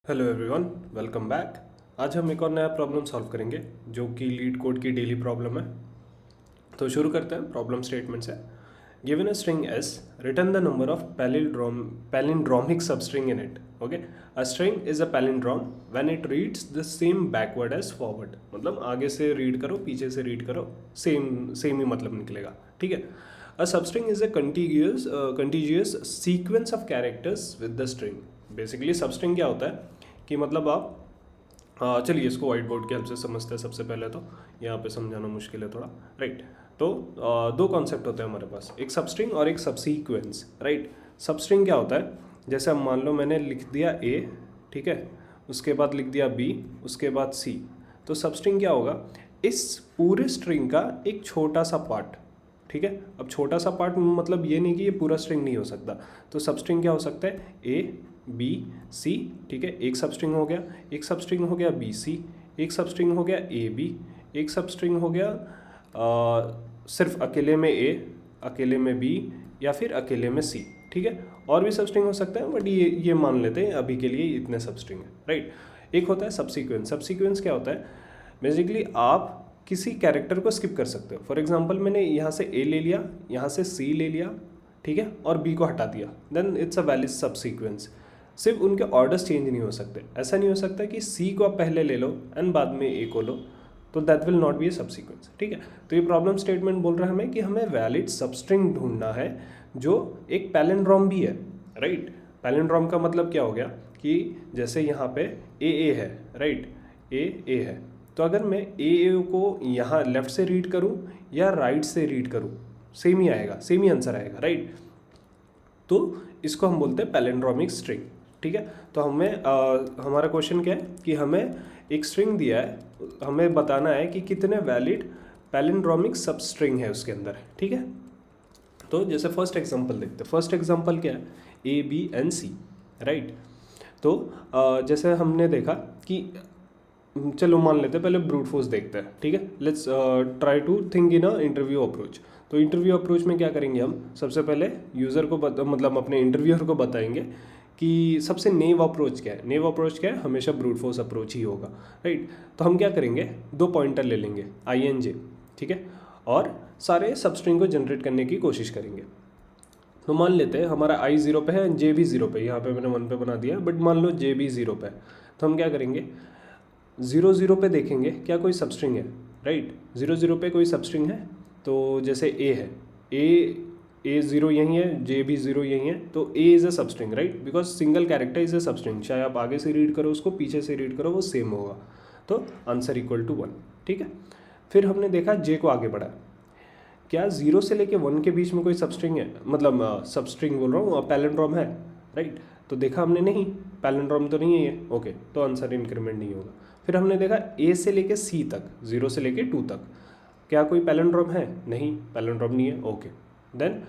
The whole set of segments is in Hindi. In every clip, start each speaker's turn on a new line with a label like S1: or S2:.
S1: Hello everyone, welcome back. आज हम एक और नया प्रॉब्लम सॉल्व करेंगे जो कि लीड कोड की डेली प्रॉब्लम है। तो शुरू करते हैं प्रॉब्लम स्टेटमेंट से। Given a string S, return the number of palindromic substring in it. Okay, a string is a palindrome when it reads the same backward as forward. मतलब आगे से रीड करो, पीछे से रीड करो, सेम सेम ही मतलब निकलेगा। ठीक है। A substring is a contiguous sequence of characters with the string. Basically substring क्या होता है कि मतलब आप चलिए इसको वाइट बोर्ड की हेल्प से समझते हैं। सबसे पहले तो यहाँ पे समझाना मुश्किल है थोड़ा, राइट। तो दो कॉन्सेप्ट होते हैं हमारे पास, एक सबस्ट्रिंग और एक सबसीक्वेंस, राइट। सबस्ट्रिंग क्या होता है, जैसे अब मान लो मैंने लिख दिया ए, ठीक है, उसके बाद लिख दिया बी, उसके बाद सी। तो सबस्ट्रिंग क्या होगा, इस पूरे स्ट्रिंग का एक छोटा सा पार्ट। ठीक है। अब छोटा सा पार्ट मतलब ये नहीं कि ये पूरा स्ट्रिंग नहीं हो सकता। तो सबस्ट्रिंग क्या हो सकता है, ए बी सी। ठीक है, एक सबस्ट्रिंग हो गया, एक सबस्ट्रिंग हो गया बी सी, एक सबस्ट्रिंग हो गया ए बी, एक सबस्ट्रिंग हो गया सिर्फ अकेले में ए, अकेले में बी, या फिर अकेले में सी। ठीक है, और भी सबस्ट्रिंग हो सकता है बट ये मान लेते हैं अभी के लिए इतने सबस्ट्रिंग है, राइट। एक होता है सबसीक्वेंस। सबसीक्वेंस क्या होता है, बेसिकली आप किसी कैरेक्टर को स्किप कर सकते हो। फॉर एग्जाम्पल मैंने यहाँ से ए ले लिया, यहाँ से सी ले लिया, ठीक है, और बी को हटा दिया, then it's a valid subsequence. सिर्फ उनके ऑर्डर्स चेंज नहीं हो सकते। ऐसा नहीं हो सकता कि सी को आप पहले ले लो एंड बाद में ए को लो, तो that will not be A subsequence. ठीक है। तो ये प्रॉब्लम स्टेटमेंट बोल रहा है हमें कि हमें वैलिड सबस्ट्रिंग ढूंढना है जो एक पैलिंड्रोम भी है, राइट। पैलिंड्रोम का मतलब क्या हो गया कि जैसे यहाँ पे ए है, राइट, ए है, तो अगर मैं ए को यहाँ लेफ्ट से रीड करूँ या राइट से रीड करूँ, सेम ही आएगा, सेम ही आंसर आएगा, राइट। तो इसको हम बोलते हैं पैलिंड्रोमिक स्ट्रिंग। ठीक है। तो हमारा क्वेश्चन क्या है कि हमें एक स्ट्रिंग दिया है, हमें बताना है कि कितने वैलिड पैलिंड्रोमिक सब स्ट्रिंग है उसके अंदर। ठीक है। तो जैसे फर्स्ट एग्जांपल देखते हैं। फर्स्ट एग्जांपल क्या है, A B and C, right. तो जैसे हमने देखा कि चलो मान लेते हैं, पहले ब्रूट फोर्स देखते हैं। ठीक है, let's try to think in a interview approach. तो इंटरव्यू अप्रोच में क्या करेंगे हम, सबसे पहले यूज़र को मतलब अपने इंटरव्यूअर को बताएंगे कि सबसे नेव अप्रोच क्या है। नेव अप्रोच क्या है, हमेशा ब्रूट फोर्स अप्रोच ही होगा, राइट। तो हम क्या करेंगे, दो पॉइंटर ले लेंगे आई एन जे, ठीक है, और सारे सबस्ट्रिंग को जनरेट करने की कोशिश करेंगे। तो मान लेते हैं हमारा आई ज़ीरो पे है, जे भी ज़ीरो पे, यहाँ पे मैंने वन पे बना दिया, बट मान लो जे भी ज़ीरो पे है। तो हम क्या करेंगे, ज़ीरो ज़ीरो पे देखेंगे क्या कोई सबस्ट्रिंग है, राइट। ज़ीरो ज़ीरो पे कोई सबस्ट्रिंग है, तो जैसे ए है, ए ज़ीरो यही है, जे भी ज़ीरो यही है, तो A is a substring, right, because single character is a substring. चाहे आप आगे से रीड करो उसको, पीछे से रीड करो, वो सेम होगा। तो आंसर इक्वल टू 1। ठीक है। फिर हमने देखा जे को आगे बढ़ा, क्या ज़ीरो से लेके 1 के बीच में कोई सबस्ट्रिंग है, मतलब सबस्ट्रिंग बोल रहा हूँ, पैलिंड्रोम है, राइट। तो देखा हमने, नहीं, पैलिंड्रोम तो नहीं है ये, ओके, तो आंसर इंक्रीमेंट नहीं होगा। फिर हमने देखा ए से लेके सी तक, 0 से लेके 2 तक, क्या कोई पैलिंड्रोम है, नहीं, पैलिंड्रोम नहीं है, ओके। देन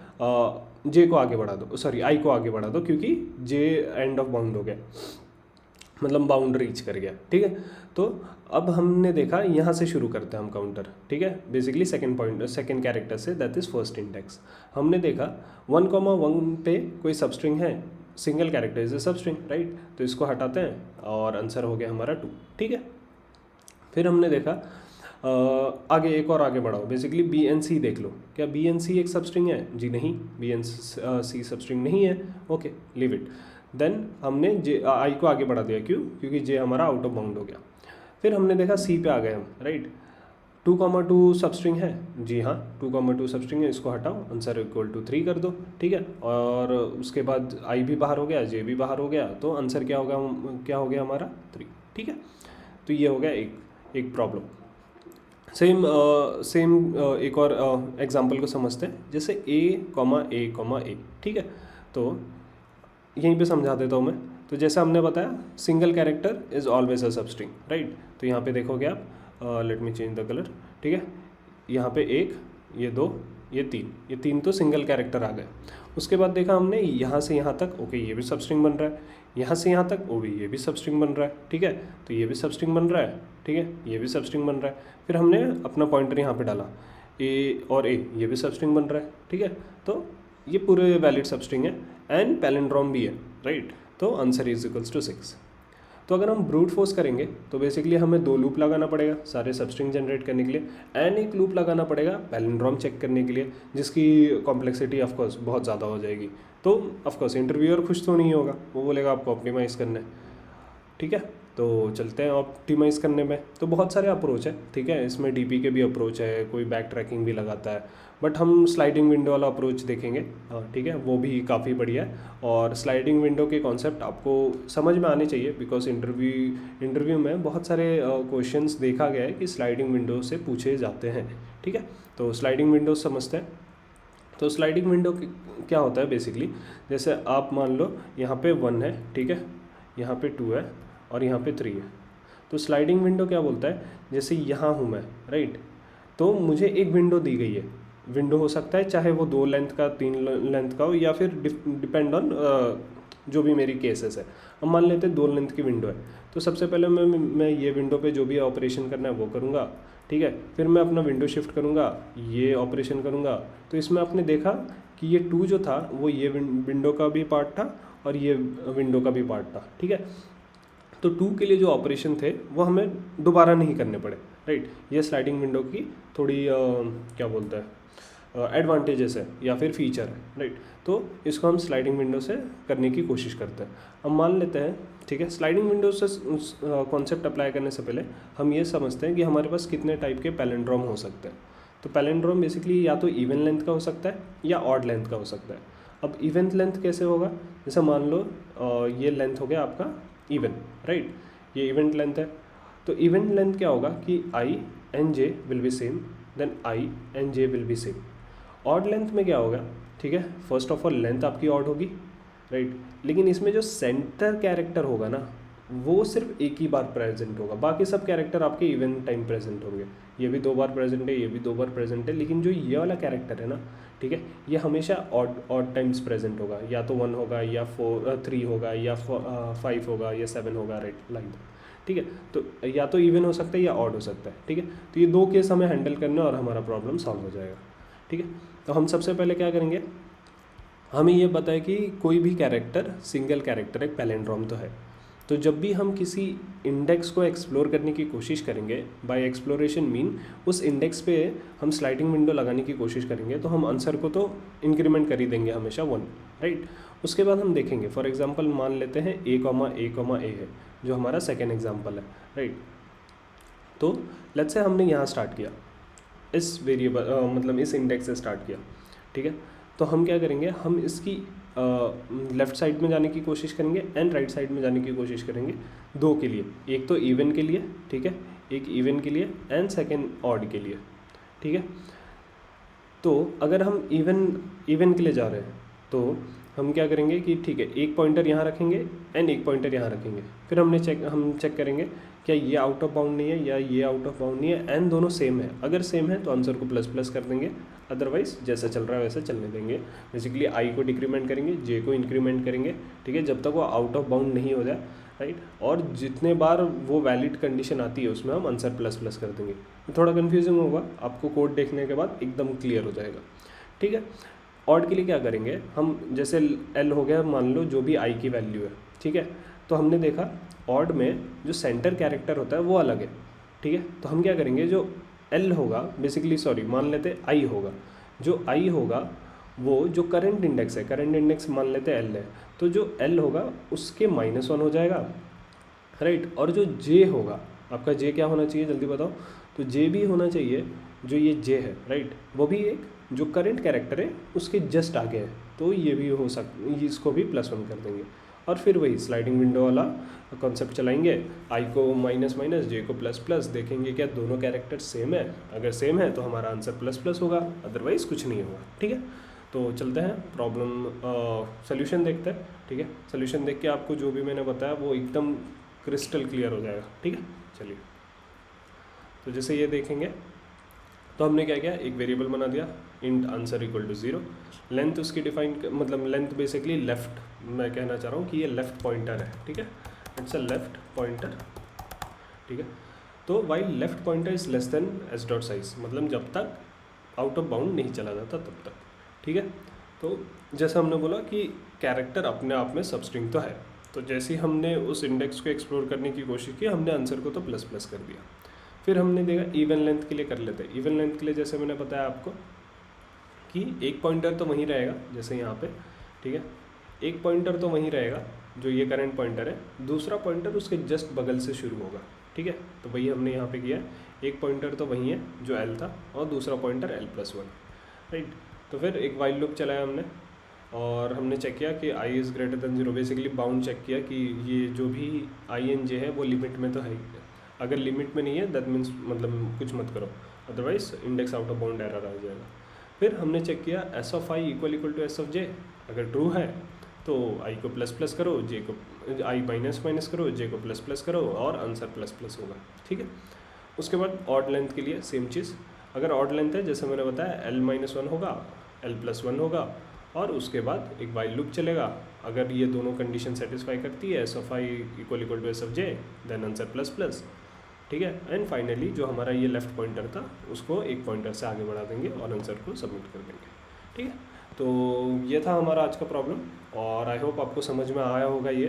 S1: जे को आगे बढ़ा दो, सॉरी आई को आगे बढ़ा दो, क्योंकि जे एंड ऑफ बाउंड हो गया, मतलब बाउंड रीच कर गया। ठीक है। तो अब हमने देखा, यहाँ से शुरू करते हैं हम काउंटर। ठीक है, बेसिकली सेकंड कैरेक्टर से, दैट इज़ फर्स्ट इंडेक्स। हमने देखा 1,1 पे कोई सबस्ट्रिंग है, single character is a substring, right. तो इसको हटाते हैं और आंसर हो गया हमारा 2। ठीक है। फिर हमने देखा आगे, एक और आगे बढ़ाओ, बेसिकली बी एन सी देख लो, क्या बी एन सी एक सबस्ट्रिंग है, जी नहीं, बी एन सी सबस्ट्रिंग नहीं है, ओके, लीव इट। देन हमने जे आई को आगे बढ़ा दिया, क्यों, क्योंकि जे हमारा आउट ऑफ बाउंड हो गया। फिर हमने देखा सी पे आ गए हम, राइट। 2,2 सबस्ट्रिंग है, जी हाँ, 2,2 सबस्ट्रिंग है, इसको हटाओ, आंसर इक्वल टू 3 कर दो। ठीक है। और उसके बाद आई भी बाहर हो गया, जे भी बाहर हो गया, तो आंसर क्या होगा, क्या हो गया हमारा 3। ठीक है। तो ये हो गया एक प्रॉब्लम। सेम एक और एग्जांपल को समझते हैं, जैसे ए, ठीक है। तो यहीं पे समझा देता हूँ मैं। तो जैसा हमने बताया, single character is always a substring, right. तो यहाँ पे देखोगे आप, let me change the colour, ठीक है, यहाँ पे 1, ये 2, ये 3, ये 3 तो सिंगल कैरेक्टर आ गए। उसके बाद देखा हमने यहाँ से यहाँ तक, ओके, ये भी सबस्ट्रिंग बन रहा है, यहाँ से यहाँ तक, ओ भी, ये भी सबस्ट्रिंग बन रहा है, ठीक है। तो ये भी सबस्ट्रिंग बन रहा है, ठीक है, ये भी सबस्ट्रिंग बन रहा है। फिर हमने अपना पॉइंटर यहाँ पे डाला, ए और ए, ये भी सबस्ट्रिंग बन रहा है, ठीक है। तो ये पूरे वैलिड सबस्ट्रिंग है एंड पैलिंड्रोम भी है, राइट। तो आंसर इज इक्वल्स टू 6। तो अगर हम ब्रूट फोर्स करेंगे तो बेसिकली हमें 2 लूप लगाना पड़ेगा सारे सबस्ट्रिंग जनरेट करने के लिए, एंड एक लूप लगाना पड़ेगा पैलिंड्रोम चेक करने के लिए, जिसकी कॉम्प्लेक्सिटी ऑफकोर्स बहुत ज़्यादा हो जाएगी। तो ऑफकोर्स इंटरव्यूअर खुश तो नहीं होगा, वो बोलेगा आपको ऑप्टिमाइज़ करना है, ठीक है। तो चलते हैं ऑप्टिमाइज़ करने में। तो बहुत सारे अप्रोच है, ठीक है, इसमें डीपी के भी अप्रोच है, कोई बैक ट्रैकिंग भी लगाता है, बट हम स्लाइडिंग विंडो वाला अप्रोच देखेंगे, ठीक है, वो भी काफ़ी बढ़िया है। और स्लाइडिंग विंडो के कॉन्सेप्ट आपको समझ में आने चाहिए, बिकॉज इंटरव्यू में बहुत सारे क्वेश्चंस देखा गया है कि स्लाइडिंग विंडो से पूछे जाते हैं, ठीक है। तो स्लाइडिंग विंडो समझते हैं। तो स्लाइडिंग विंडो क्या होता है बेसिकली, जैसे आप मान लो यहाँ पे 1 है, ठीक है, यहाँ पे 2 है और यहाँ पे 3 है। तो स्लाइडिंग विंडो क्या बोलता है, जैसे यहाँ हूँ मैं, राइट, तो मुझे एक विंडो दी गई है। विंडो हो सकता है चाहे वो 2 लेंथ का 3 लेंथ का हो, या फिर डिपेंड ऑन जो भी मेरी केसेस है। अब मान लेते हैं 2 लेंथ की विंडो है, तो सबसे पहले मैं ये विंडो पे जो भी ऑपरेशन करना है वो करूँगा, ठीक है। फिर मैं अपना विंडो शिफ्ट करूँगा, ये ऑपरेशन करूँगा। तो इसमें आपने देखा कि ये 2 जो था वो ये विंडो का भी पार्ट था और ये विंडो का भी पार्ट था, ठीक है। तो 2 के लिए जो ऑपरेशन थे वो हमें दोबारा नहीं करने पड़े, राइट। ये स्लाइडिंग विंडो की थोड़ी क्या बोलते हैं एडवांटेजेस है या फिर फीचर है, राइट। तो इसको हम स्लाइडिंग विंडो से करने की कोशिश करते हैं। अब मान लेते हैं, ठीक है, स्लाइडिंग विंडो से कॉन्सेप्ट अप्लाई करने से पहले हम ये समझते हैं कि हमारे पास कितने टाइप के पैलिंड्रोम हो सकते हैं। तो पैलिंड्रोम बेसिकली या तो इवन लेंथ का हो सकता है या ऑड लेंथ का हो सकता है। अब इवन लेंथ कैसे होगा, जैसे मान लो ये लेंथ हो गया आपका इवन, राइट, ये इवेंट लेंथ है। तो इवेंट लेंथ क्या होगा कि i and j will be same, then i and j will be same. Odd length में क्या होगा, ठीक है, फर्स्ट ऑफ ऑल लेंथ आपकी ऑड होगी, राइट, लेकिन इसमें जो सेंटर कैरेक्टर होगा ना वो सिर्फ एक ही बार प्रेजेंट होगा, बाकी सब कैरेक्टर आपके इवन टाइम प्रेजेंट होंगे। ये भी 2 बार प्रेजेंट है, ये भी 2 बार प्रेजेंट है, लेकिन जो ये वाला कैरेक्टर है ना, ठीक है, ये हमेशा ऑड टाइम्स प्रेजेंट होगा, या तो 1 होगा या 3 होगा या 5 होगा या 7 होगा, राइट, लाइक दैट, ठीक है। तो या तो इवन हो सकता है या ऑड हो सकता है, ठीक है। तो ये 2 केस हमें हैंडल करना और हमारा प्रॉब्लम सॉल्व हो जाएगा, ठीक है। तो हम सबसे पहले क्या करेंगे, हमें ये पता है कि कोई भी कैरेक्टर सिंगल कैरेक्टर एक पैलिंड्रोम तो है। तो जब भी हम किसी इंडेक्स को एक्सप्लोर करने की कोशिश करेंगे, बाय एक्सप्लोरेशन मीन उस इंडेक्स पे हम स्लाइडिंग विंडो लगाने की कोशिश करेंगे, तो हम आंसर को तो इंक्रीमेंट कर ही देंगे हमेशा 1, राइट। उसके बाद हम देखेंगे, फॉर एग्जांपल मान लेते हैं a, है जो हमारा सेकेंड एग्जांपल है, राइट। तो लेट्स से हमने यहाँ स्टार्ट किया, इस वेरिएबल मतलब इस इंडेक्स से स्टार्ट किया, ठीक है। तो हम क्या करेंगे, हम इसकी लेफ़्ट साइड में जाने की कोशिश करेंगे एंड राइट साइड में जाने की कोशिश करेंगे 2 के लिए, एक तो इवन के लिए, ठीक है, एक इवन के लिए एंड सेकेंड ऑड के लिए, ठीक है। तो अगर हम इवन के लिए जा रहे हैं तो हम क्या करेंगे कि ठीक है, एक पॉइंटर यहाँ रखेंगे एंड एक पॉइंटर यहाँ रखेंगे। फिर हम चेक करेंगे क्या ये आउट ऑफ बाउंड नहीं है या ये आउट ऑफ बाउंड नहीं है, एंड दोनों सेम है। अगर सेम है तो आंसर को प्लस प्लस कर देंगे, अदरवाइज जैसा चल रहा है वैसे चलने देंगे। बेसिकली आई को डिक्रीमेंट करेंगे, जे को इंक्रीमेंट करेंगे, ठीक है, जब तक वो आउट ऑफ बाउंड नहीं हो जाए, राइट। और जितने बार वो वैलिड कंडीशन आती है उसमें हम आंसर प्लस प्लस कर देंगे। थोड़ा कन्फ्यूजिंग होगा, आपको कोड देखने के बाद एकदम क्लियर हो जाएगा, ठीक है। ऑड के लिए क्या करेंगे हम, जैसे एल हो गया मान लो जो भी आई की वैल्यू है, ठीक है। तो हमने देखा ऑड में जो सेंटर कैरेक्टर होता है वो अलग है, ठीक है। तो हम क्या करेंगे, जो एल होगा बेसिकली, सॉरी मान लेते आई होगा, जो आई होगा वो जो करंट इंडेक्स है, करंट इंडेक्स मान लेते एल है, तो जो एल होगा उसके -1 हो जाएगा, राइट। और जो जे होगा, आपका जे क्या होना चाहिए जल्दी बताओ, तो जे भी होना चाहिए, जो ये जे है, राइट, वो भी एक जो करंट कैरेक्टर है उसके जस्ट आगे है, तो ये भी हो सकता, इसको भी +1 कर देंगे। और फिर वही स्लाइडिंग विंडो वाला कॉन्सेप्ट चलाएंगे, आई को माइनस माइनस, जे को प्लस प्लस, देखेंगे क्या दोनों कैरेक्टर सेम है, अगर सेम है तो हमारा आंसर प्लस प्लस होगा, अदरवाइज कुछ नहीं होगा, ठीक है। तो चलते हैं प्रॉब्लम सोल्यूशन देखते हैं, ठीक है। सोल्यूशन देख के आपको जो भी मैंने बताया वो एकदम क्रिस्टल क्लियर हो जाएगा, ठीक है। चलिए, तो जैसे ये देखेंगे तो हमने क्या किया, एक वेरिएबल बना दिया, int answer equal to 0, length उसकी डिफाइन, मतलब लेंथ बेसिकली लेफ्ट, मैं कहना चाह रहा हूँ कि ये लेफ्ट पॉइंटर है, ठीक है, इट्स अ लेफ्ट पॉइंटर, ठीक है। तो while left pointer is less than S dot size, मतलब जब तक आउट ऑफ बाउंड नहीं चला जाता तब तक, ठीक है। तो जैसा हमने बोला कि कैरेक्टर अपने आप में सबस्ट्रिंग तो है, तो जैसे ही हमने उस इंडेक्स को एक्सप्लोर करने की कोशिश की, हमने आंसर को तो प्लस प्लस कर दिया। फिर हमने देखा इवन लेंथ के लिए कर लेते हैं। इवन लेंथ के लिए जैसे मैंने बताया आपको कि एक पॉइंटर तो वहीं रहेगा, जैसे यहाँ पे, ठीक है, एक पॉइंटर तो वहीं रहेगा जो ये करंट पॉइंटर है, दूसरा पॉइंटर उसके जस्ट बगल से शुरू होगा, ठीक है। तो वही हमने यहाँ पे किया है, एक पॉइंटर तो वहीं है जो एल था और दूसरा पॉइंटर l+1, राइट। तो फिर एक वाइल लूप चलाया हमने और हमने चेक किया कि i is greater than 0, basically bound check किया कि ये जो भी i n j है वो लिमिट में तो है ही। अगर लिमिट में नहीं है दैट मीन्स मतलब कुछ मत करो, otherwise index out of bound error आ जाएगा। फिर हमने चेक किया s of I equal equal to S of j, अगर ट्रू है तो आई को प्लस प्लस करो, जे को आई माइनस माइनस करो, जे को प्लस प्लस करो और आंसर प्लस प्लस होगा, ठीक है। उसके बाद ऑड लेंथ के लिए सेम चीज़, अगर ऑड लेंथ है जैसे मैंने बताया l-1 होगा, l+1 होगा और उसके बाद एक वाइल लूप चलेगा। अगर ये दोनों कंडीशन सेटिस्फाई करती है S of I equal equal to S of J, then answer plus plus, ठीक है। एंड फाइनली जो हमारा ये लेफ्ट पॉइंटर था उसको एक पॉइंटर से आगे बढ़ा देंगे और आंसर को सबमिट कर देंगे, ठीक है। तो ये था हमारा आज का प्रॉब्लम और आई होप आपको समझ में आया होगा ये।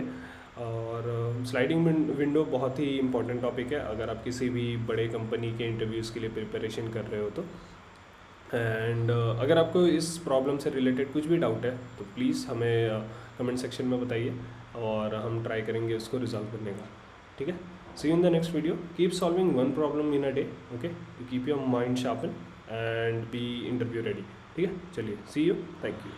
S1: और स्लाइडिंग विंडो बहुत ही इंपॉर्टेंट टॉपिक है अगर आप किसी भी बड़े कंपनी के इंटरव्यूज़ के लिए प्रिपरेशन कर रहे हो तो। एंड अगर आपको इस प्रॉब्लम से रिलेटेड कुछ भी डाउट है तो प्लीज़ हमें कमेंट सेक्शन में बताइए और हम ट्राई करेंगे उसको रिजॉल्व करने का, ठीक है। See you in the next video, keep solving one problem in a day, okay, keep your mind sharpen and be interview ready, ठीक है। चलिए, सी यू, थैंक यू।